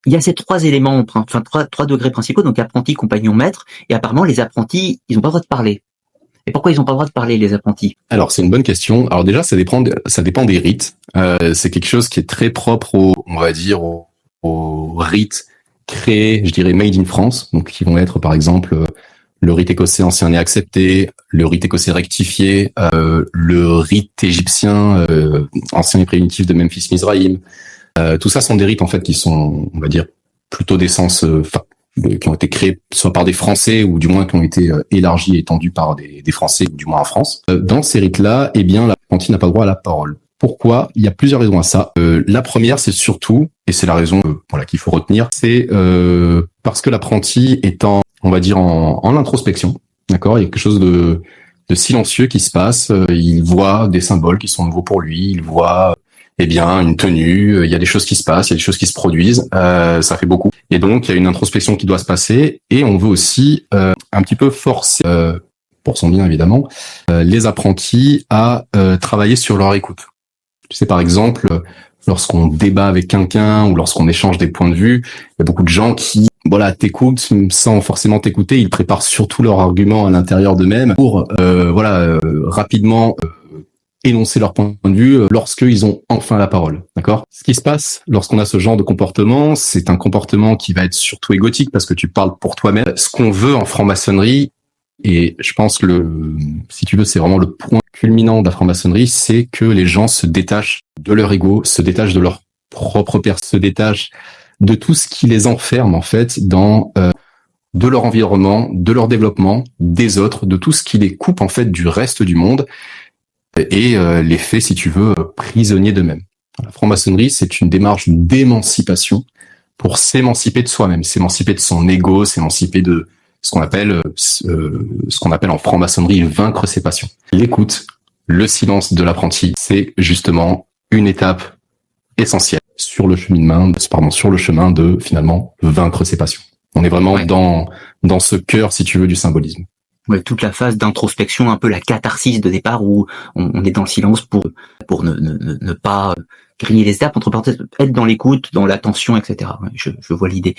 il y a ces trois éléments, enfin trois degrés principaux, donc apprenti, compagnon, maître, et apparemment les apprentis, ils n'ont pas le droit de parler. Et pourquoi ils n'ont pas le droit de parler, les apprentis? Alors c'est une bonne question. Alors déjà ça dépend des rites. C'est quelque chose qui est très propre on va dire aux rites créés, je dirais made in France, donc qui vont être par exemple le rite écossais ancien et accepté, le rite écossais rectifié, le rite égyptien ancien et primitif de Memphis Mizraïm. Tout ça sont des rites en fait qui sont, on va dire, plutôt d'essence, qui ont été créés soit par des Français ou du moins qui ont été élargis et étendus par des Français, ou du moins en France. Dans ces rites-là, eh bien, l'apprenti n'a pas droit à la parole. Pourquoi? Il y a plusieurs raisons à ça. La première, c'est surtout, et c'est la raison voilà qu'il faut retenir, c'est parce que l'apprenti est on va dire en introspection. D'accord? Il y a quelque chose de silencieux qui se passe. Il voit des symboles qui sont nouveaux pour lui. Il voit eh bien, une tenue, il y a des choses qui se passent, il y a des choses qui se produisent, ça fait beaucoup. Et donc, il y a une introspection qui doit se passer, et on veut aussi un petit peu forcer, pour son bien évidemment, les apprentis à travailler sur leur écoute. Tu sais, par exemple, lorsqu'on débat avec quelqu'un ou lorsqu'on échange des points de vue, il y a beaucoup de gens qui, voilà, t'écoutent sans forcément t'écouter, ils préparent surtout leurs arguments à l'intérieur d'eux-mêmes pour, rapidement énoncer leur point de vue lorsqu'ils ont enfin la parole, d'accord? Ce qui se passe lorsqu'on a ce genre de comportement, c'est un comportement qui va être surtout égotique parce que tu parles pour toi-même. Ce qu'on veut en franc-maçonnerie, et je pense si tu veux, c'est vraiment le point culminant de la franc-maçonnerie, c'est que les gens se détachent de leur ego, se détachent de leur propre personne, se détachent de tout ce qui les enferme en fait dans de leur environnement, de leur développement, des autres, de tout ce qui les coupe en fait du reste du monde et les fait, si tu veux, prisonniers d'eux-mêmes. La franc-maçonnerie, c'est une démarche d'émancipation pour s'émanciper de soi-même, s'émanciper de son ego, s'émanciper de ce qu'on appelle en franc-maçonnerie vaincre ses passions. L'écoute, le silence de l'apprenti, c'est justement une étape essentielle sur le chemin de finalement vaincre ses passions. On est vraiment dans ce cœur, si tu veux, du symbolisme. Ouais, toute la phase d'introspection, un peu la catharsis de départ où on est dans le silence pour ne pas griller les étapes, entre parenthèses, être dans l'écoute, dans l'attention, etc. Ouais, je vois l'idée.